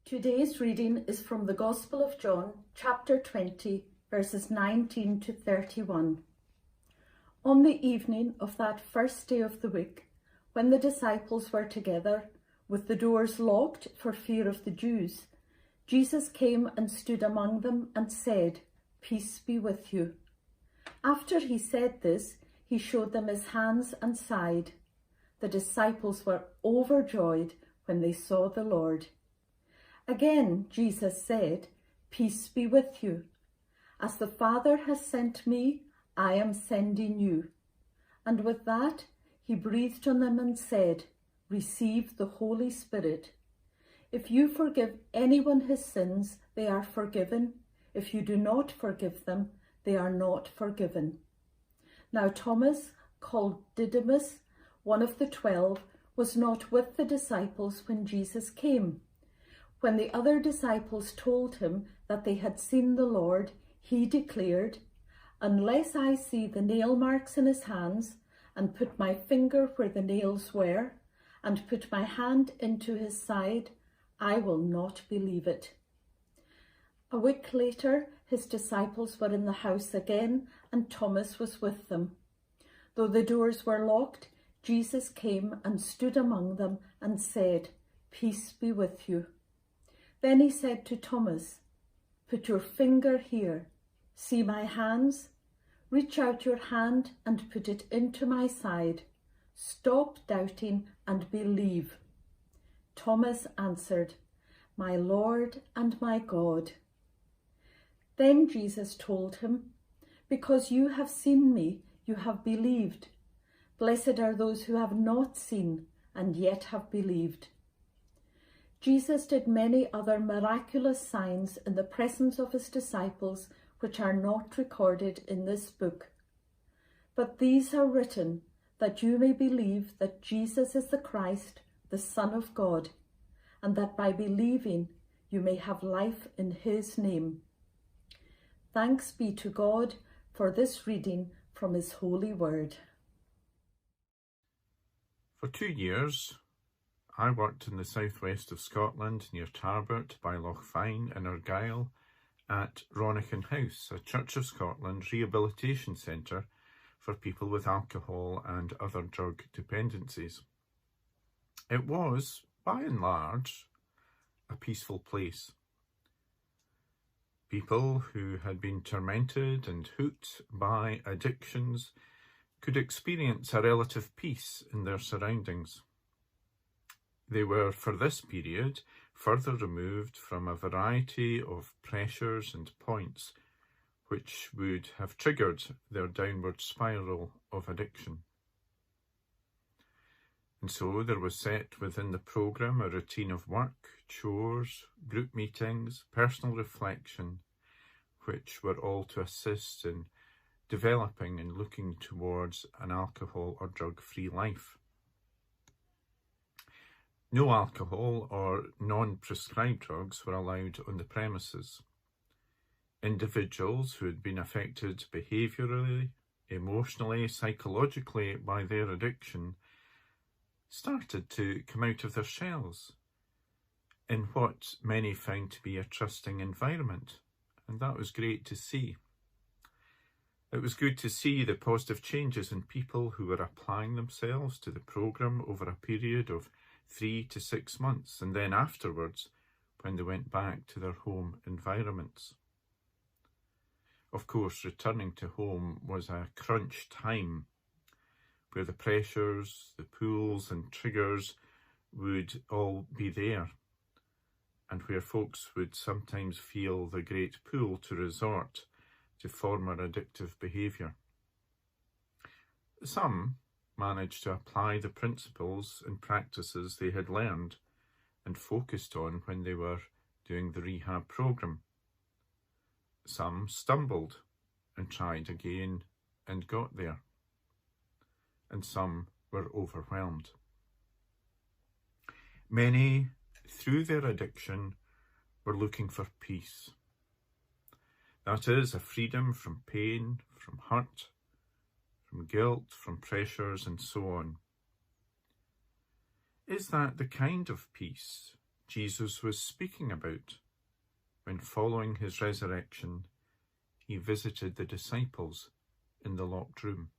Today's reading is from the Gospel of John, chapter 20, verses 19 to 31. On the evening of that first day of the week, when the disciples were together, with the doors locked for fear of the Jews, Jesus came and stood among them and said, "Peace be with you." After he said this, he showed them his hands and side. The disciples were overjoyed when they saw the Lord. Again, Jesus said, "Peace be with you. As the Father has sent me, I am sending you." And with that, he breathed on them and said, "Receive the Holy Spirit. If you forgive anyone his sins, they are forgiven. If you do not forgive them, they are not forgiven." Now Thomas, called Didymus, one of the 12, was not with the disciples when Jesus came. When the other disciples told him that they had seen the Lord, he declared, "Unless I see the nail marks in his hands, and put my finger where the nails were, and put my hand into his side, I will not believe it." A week later, his disciples were in the house again, and Thomas was with them. Though the doors were locked, Jesus came and stood among them and said, "Peace be with you." Then he said to Thomas, "Put your finger here. See my hands? Reach out your hand and put it into my side. Stop doubting and believe." Thomas answered, "My Lord and my God." Then Jesus told him, "Because you have seen me, you have believed. Blessed are those who have not seen and yet have believed." Jesus did many other miraculous signs in the presence of his disciples, which are not recorded in this book. But these are written that you may believe that Jesus is the Christ, the Son of God, and that by believing you may have life in his name. Thanks be to God for this reading from his holy word. For 2 years, I worked in the southwest of Scotland near Tarbert by Loch Fyne in Argyll at Ronican House, a Church of Scotland rehabilitation centre for people with alcohol and other drug dependencies. It was, by and large, a peaceful place. People who had been tormented and hooked by addictions could experience a relative peace in their surroundings. They were, for this period, further removed from a variety of pressures and points which would have triggered their downward spiral of addiction. And so there was set within the programme a routine of work, chores, group meetings, personal reflection, which were all to assist in developing and looking towards an alcohol or drug-free life. No alcohol or non-prescribed drugs were allowed on the premises. Individuals who had been affected behaviourally, emotionally, psychologically by their addiction started to come out of their shells in what many found to be a trusting environment, and that was great to see. It was good to see the positive changes in people who were applying themselves to the programme over a period of 3 to 6 months, and then afterwards when they went back to their home environments. Of course, returning to home was a crunch time where the pressures, the pulls and triggers would all be there, and where folks would sometimes feel the great pull to resort to former addictive behaviour. Some managed to apply the principles and practices they had learned and focused on when they were doing the rehab programme. Some stumbled and tried again and got there. And some were overwhelmed. Many, through their addiction, were looking for peace. That is, a freedom from pain, from hurt, from guilt, from pressures, and so on. Is that the kind of peace Jesus was speaking about when, following his resurrection, he visited the disciples in the locked room.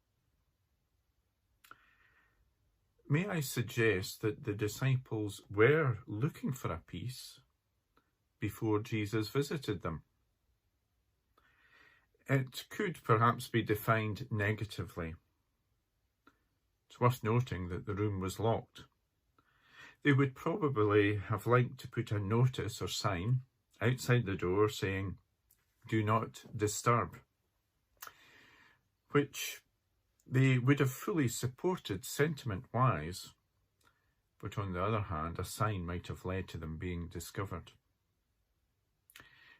May I suggest that the disciples were looking for a peace before Jesus visited them? It could perhaps be defined negatively. It's worth noting that the room was locked. They would probably have liked to put a notice or sign outside the door saying, "Do not disturb," which they would have fully supported sentiment-wise, but on the other hand, a sign might have led to them being discovered.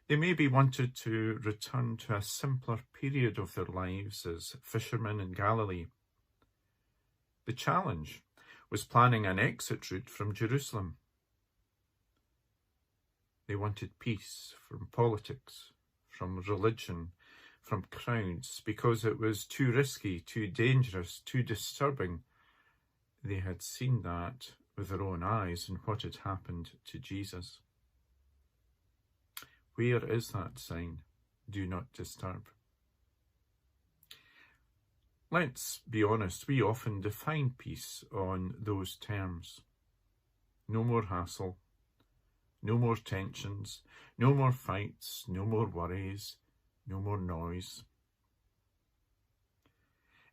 They maybe wanted to return to a simpler period of their lives as fishermen in Galilee. The challenge was planning an exit route from Jerusalem. They wanted peace from politics, from religion, from crowds, because it was too risky, too dangerous, too disturbing. They had seen that with their own eyes in what had happened to Jesus. Where is that sign? Do not disturb. Let's be honest, we often define peace on those terms. No more hassle, no more tensions, no more fights, no more worries, no more noise.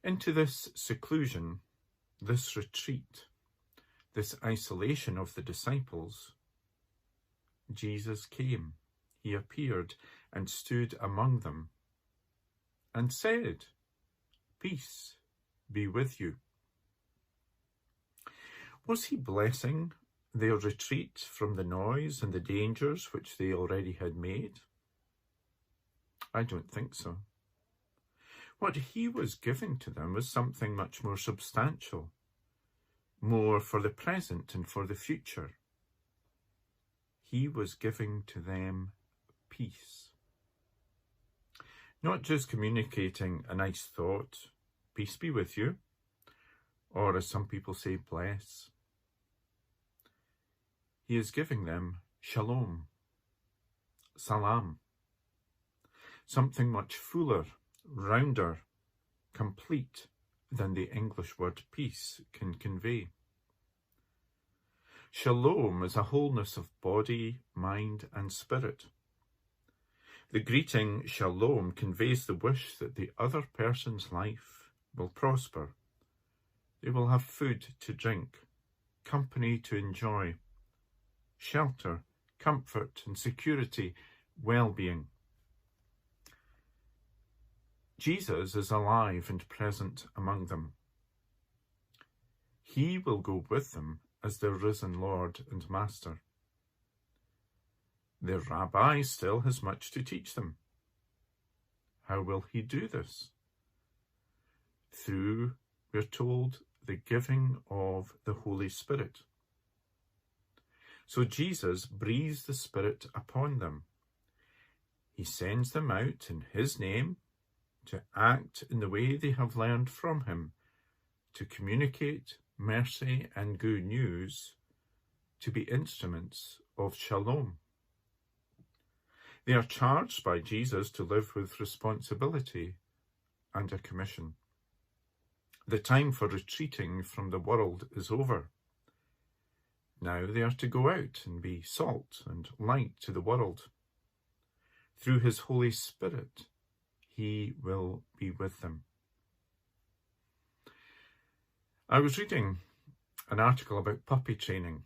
Into this seclusion, this retreat, this isolation of the disciples, Jesus came. He appeared and stood among them and said, "Peace be with you." Was he blessing their retreat from the noise and the dangers which they already had made? I don't think so. What he was giving to them was something much more substantial, more for the present and for the future. He was giving to them peace. Not just communicating a nice thought, "Peace be with you," or as some people say, "bless." He is giving them shalom, salam, something much fuller, rounder, complete than the English word peace can convey. Shalom is a wholeness of body, mind, and spirit. The greeting shalom conveys the wish that the other person's life will prosper. They will have food to drink, company to enjoy, shelter, comfort and security, well-being. Jesus is alive and present among them. He will go with them as their risen Lord and Master. Their rabbi still has much to teach them. How will he do this? Through, we're told, the giving of the Holy Spirit. So Jesus breathes the Spirit upon them. He sends them out in his name to act in the way they have learned from him, to communicate mercy and good news, to be instruments of shalom. They are charged by Jesus to live with responsibility and a commission. The time for retreating from the world is over. Now they are to go out and be salt and light to the world. Through his Holy Spirit, he will be with them. I was reading an article about puppy training.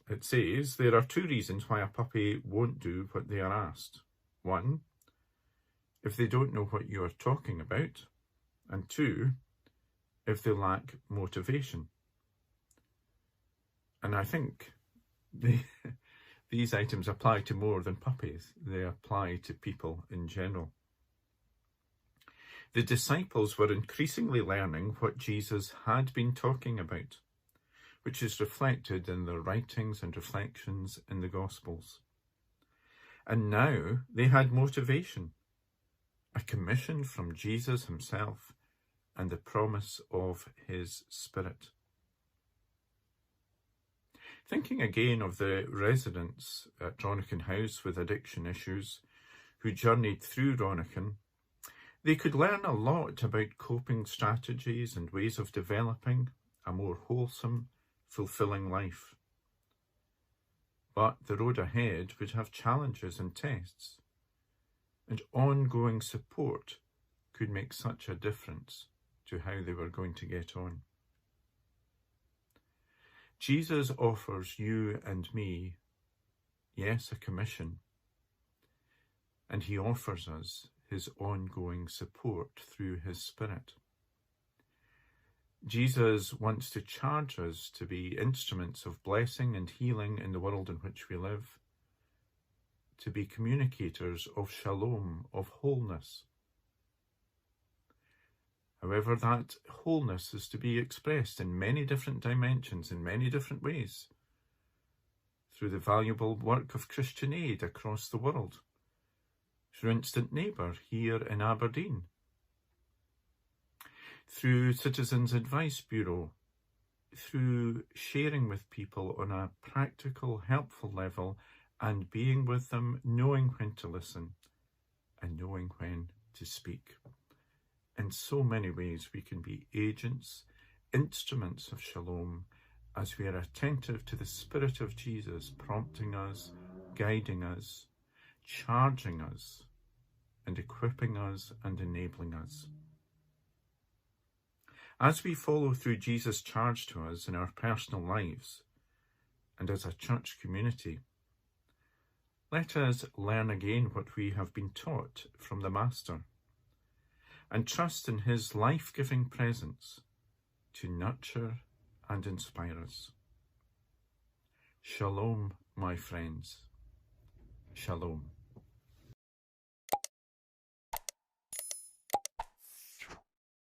It says there are 2 reasons why a puppy won't do what they are asked. 1, if they don't know what you are talking about, and 2, if they lack motivation. And I think these items apply to more than puppies. They apply to people in general. The disciples were increasingly learning what Jesus had been talking about, which is reflected in their writings and reflections in the Gospels. And now they had motivation, a commission from Jesus himself, and the promise of his Spirit. Thinking again of the residents at Ronican House with addiction issues who journeyed through Ronican, they could learn a lot about coping strategies and ways of developing a more wholesome, fulfilling life. But the road ahead would have challenges and tests, and ongoing support could make such a difference to how they were going to get on. Jesus offers you and me, yes, a commission, and he offers us his ongoing support through his Spirit. Jesus wants to charge us to be instruments of blessing and healing in the world in which we live, to be communicators of shalom, of wholeness. However, that wholeness is to be expressed in many different dimensions, in many different ways, through the valuable work of Christian aid across the world, through Instant Neighbour here in Aberdeen, through Citizens Advice Bureau, through sharing with people on a practical, helpful level and being with them, knowing when to listen and knowing when to speak. In so many ways we can be agents, instruments of shalom, as we are attentive to the Spirit of Jesus prompting us, guiding us, charging us, and equipping us and enabling us. As we follow through Jesus' charge to us in our personal lives and as a church community, let us learn again what we have been taught from the Master and trust in his life-giving presence to nurture and inspire us. Shalom, my friends. Shalom.